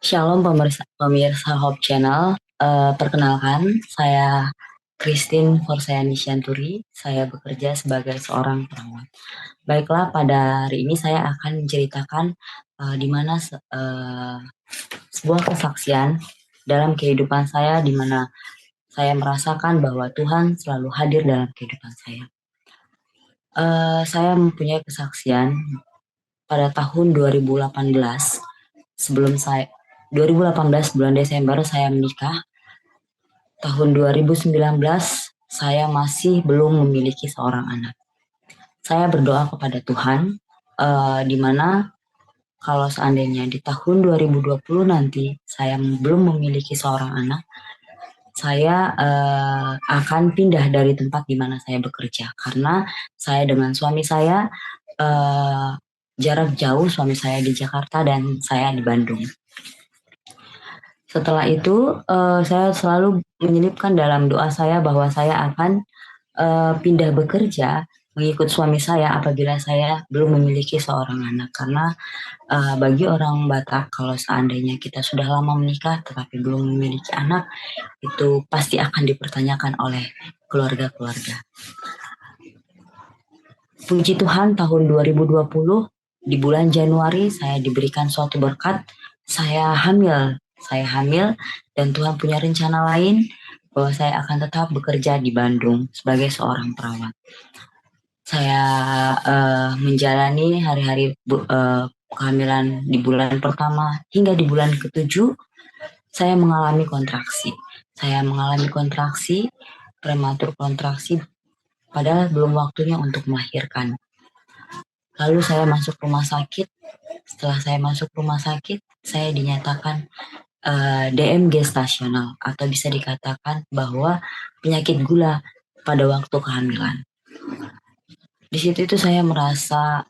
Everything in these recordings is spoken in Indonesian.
Shalom pemirsa, pemirsa Hope Channel. Perkenalkan, saya Christine Forsayani Shanturi. Saya bekerja sebagai seorang perawat. Baiklah, pada hari ini saya akan menceritakan di mana sebuah kesaksian dalam kehidupan saya, di mana saya merasakan bahwa Tuhan selalu hadir dalam kehidupan saya. Saya mempunyai kesaksian pada tahun 2018. Sebelum saya 2018 bulan Desember saya menikah. Tahun 2019 saya masih belum memiliki seorang anak. Saya berdoa kepada Tuhan, di mana kalau seandainya di tahun 2020 nanti saya belum memiliki seorang anak, saya akan pindah dari tempat di mana saya bekerja, karena saya dengan suami saya jarak jauh, suami saya di Jakarta dan saya di Bandung. Setelah itu, saya selalu menyelipkan dalam doa saya bahwa saya akan pindah bekerja mengikut suami saya apabila saya belum memiliki seorang anak. Karena bagi orang Batak, kalau seandainya kita sudah lama menikah tetapi belum memiliki anak, itu pasti akan dipertanyakan oleh keluarga-keluarga. Puji Tuhan, tahun 2020 di bulan Januari saya diberikan suatu berkat. Saya hamil dan Tuhan punya rencana lain bahwa saya akan tetap bekerja di Bandung sebagai seorang perawat. Saya menjalani hari-hari kehamilan di bulan pertama hingga di bulan ke-7 saya mengalami kontraksi. Saya mengalami kontraksi, prematur kontraksi, padahal belum waktunya untuk melahirkan. Lalu saya masuk rumah sakit. Setelah saya masuk rumah sakit, saya dinyatakan DM gestasional atau bisa dikatakan bahwa penyakit gula pada waktu kehamilan. Di situ itu saya merasa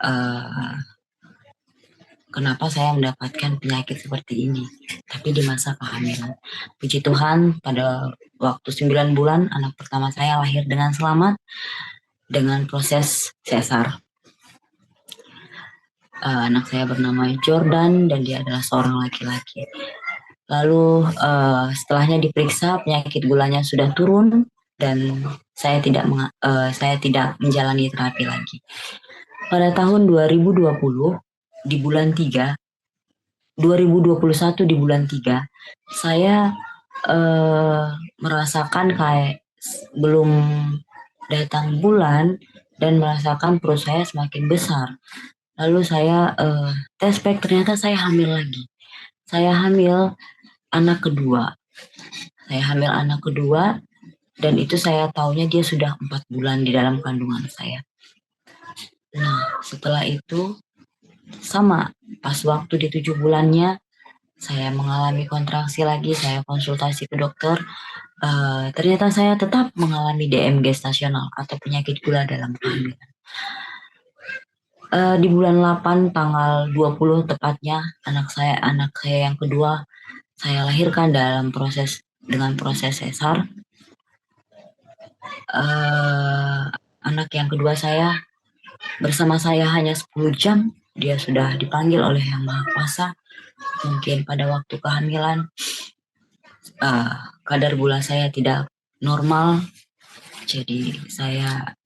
kenapa saya mendapatkan penyakit seperti ini, tapi di masa kehamilan. Puji Tuhan, pada waktu 9 bulan anak pertama saya lahir dengan selamat dengan proses sesar. Anak saya bernama Jordan dan dia adalah seorang laki-laki. Lalu setelahnya diperiksa, penyakit gulanya sudah turun dan saya tidak menjalani terapi lagi. Pada tahun 2020 di bulan 3, 2021 di bulan 3, saya merasakan kayak belum datang bulan dan merasakan perut saya semakin besar. Lalu saya tes pack, ternyata saya hamil lagi. Saya hamil anak kedua. Saya hamil anak kedua dan itu saya taunya dia sudah 4 bulan di dalam kandungan saya. Nah, setelah itu sama, pas waktu di 7 bulannya saya mengalami kontraksi lagi, saya konsultasi ke dokter. Ternyata saya tetap mengalami DM gestasional atau penyakit gula dalam kehamilan. Di bulan 8 tanggal 20 tepatnya anak saya yang kedua saya lahirkan dengan proses sesar. Anak yang kedua saya bersama saya hanya 10 jam, dia sudah dipanggil oleh Yang Maha Kuasa. Mungkin pada waktu kehamilan kadar gula saya tidak normal, jadi saya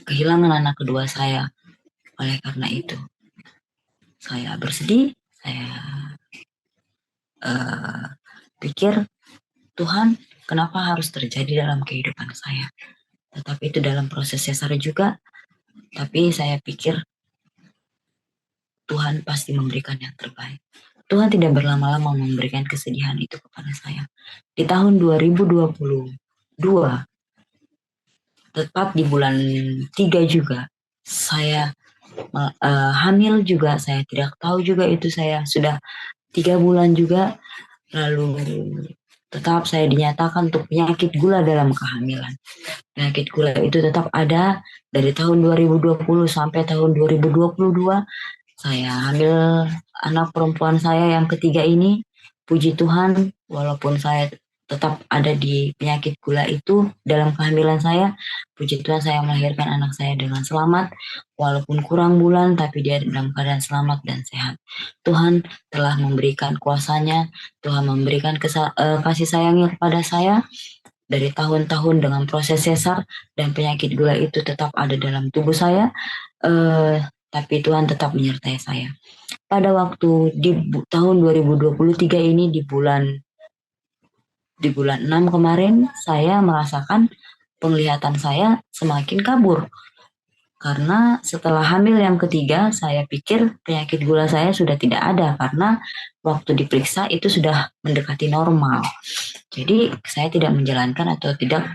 kehilangan anak kedua saya. Oleh karena itu saya bersedih, saya pikir, Tuhan kenapa harus terjadi dalam kehidupan saya. Tetapi itu dalam proses sesar juga, tapi saya pikir Tuhan pasti memberikan yang terbaik. Tuhan tidak berlama-lama memberikan kesedihan itu kepada saya. Di tahun 2022, tepat di bulan 3 juga, saya hamil juga. Saya tidak tahu juga itu saya sudah 3 bulan juga. Lalu tetap saya dinyatakan untuk penyakit gula dalam kehamilan. Penyakit gula itu tetap ada dari tahun 2020 sampai tahun 2022. Saya hamil anak perempuan saya yang ketiga ini. Puji Tuhan, walaupun saya tetap ada di penyakit gula itu dalam kehamilan saya. Puji Tuhan saya melahirkan anak saya dengan selamat, walaupun kurang bulan, tapi dia dalam keadaan selamat dan sehat. Tuhan telah memberikan kuasanya, Tuhan memberikan kasih sayangnya kepada saya dari tahun-tahun dengan proses sesar, dan penyakit gula itu tetap ada dalam tubuh saya, tapi Tuhan tetap menyertai saya. Pada waktu di tahun 2023 ini, di bulan 6 kemarin, saya merasakan penglihatan saya semakin kabur. Karena setelah hamil yang ketiga, saya pikir penyakit gula saya sudah tidak ada karena waktu diperiksa itu sudah mendekati normal. Jadi saya tidak menjalankan atau tidak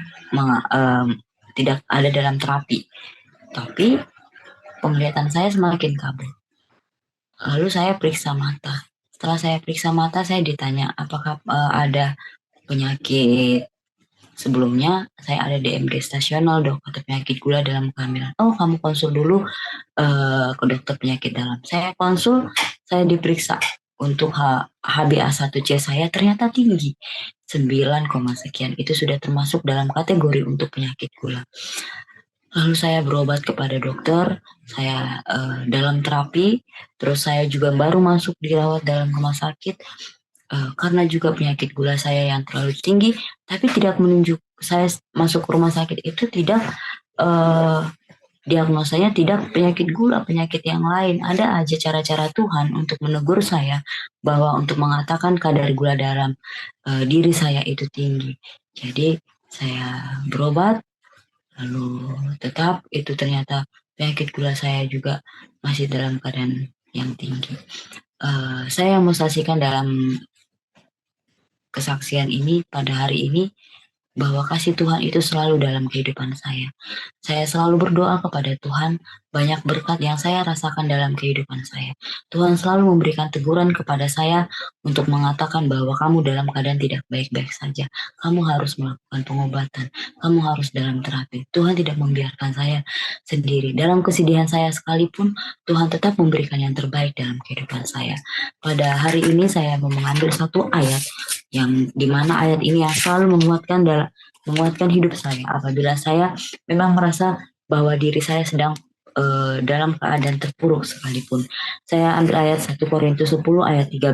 ada dalam terapi. Tapi penglihatan saya semakin kabur. Lalu saya periksa mata. Setelah saya periksa mata, saya ditanya apakah ada penyakit. Sebelumnya saya ada DMD stasional, dok, atau penyakit gula dalam kehamilan. Oh, kamu konsul dulu ke dokter penyakit dalam. Saya konsul, saya diperiksa untuk HbA1c saya ternyata tinggi, 9, sekian. Itu sudah termasuk dalam kategori untuk penyakit gula. Lalu saya berobat kepada dokter, saya dalam terapi, terus saya juga baru masuk dirawat dalam rumah sakit karena juga penyakit gula saya yang terlalu tinggi, tapi tidak menunjuk saya masuk ke rumah sakit itu tidak diagnosanya tidak penyakit gula, penyakit yang lain. Ada aja cara-cara Tuhan untuk menegur saya bahwa untuk mengatakan kadar gula dalam diri saya itu tinggi. Jadi saya berobat, lalu tetap itu ternyata penyakit gula saya juga masih dalam keadaan yang tinggi. Saya mau saksikan dalam kesaksian ini pada hari ini bahwa kasih Tuhan itu selalu dalam kehidupan saya. Saya selalu berdoa kepada Tuhan, banyak berkat yang saya rasakan dalam kehidupan saya. Tuhan selalu memberikan teguran kepada saya untuk mengatakan bahwa kamu dalam keadaan tidak baik-baik saja. Kamu harus melakukan pengobatan, kamu harus dalam terapi. Tuhan tidak membiarkan saya sendiri. Dalam kesedihan saya sekalipun, Tuhan tetap memberikan yang terbaik dalam kehidupan saya. Pada hari ini saya mau mengambil satu ayat yang dimana ayat ini yang selalu menguatkan hidup saya apabila saya memang merasa bahwa diri saya sedang dalam keadaan terpuruk sekalipun. Saya ambil ayat 1 Korintus 10 ayat 13.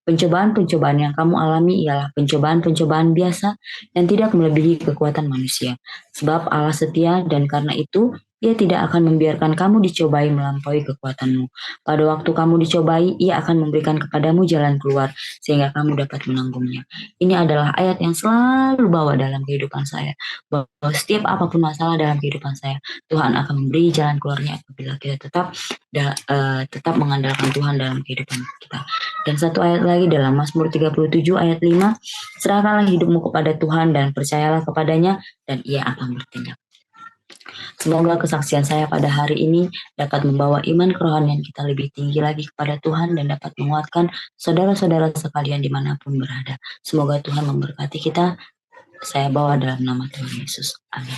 Pencobaan-pencobaan yang kamu alami ialah pencobaan-pencobaan biasa yang tidak melebihi kekuatan manusia. Sebab Allah setia dan karena itu Ia tidak akan membiarkan kamu dicobai melampaui kekuatanmu. Pada waktu kamu dicobai, Ia akan memberikan kepadamu jalan keluar sehingga kamu dapat menanggungnya. Ini adalah ayat yang selalu bawa dalam kehidupan saya. Bahwa setiap apapun masalah dalam kehidupan saya, Tuhan akan memberi jalan keluarnya apabila kita tetap mengandalkan Tuhan dalam kehidupan kita. Dan satu ayat lagi dalam Mazmur 37 ayat 5, serahkanlah hidupmu kepada Tuhan dan percayalah kepadanya dan Ia akan bertindak. Semoga kesaksian saya pada hari ini dapat membawa iman kerohanian kita lebih tinggi lagi kepada Tuhan dan dapat menguatkan saudara-saudara sekalian dimanapun berada. Semoga Tuhan memberkati kita. Saya bawa dalam nama Tuhan Yesus. Amin.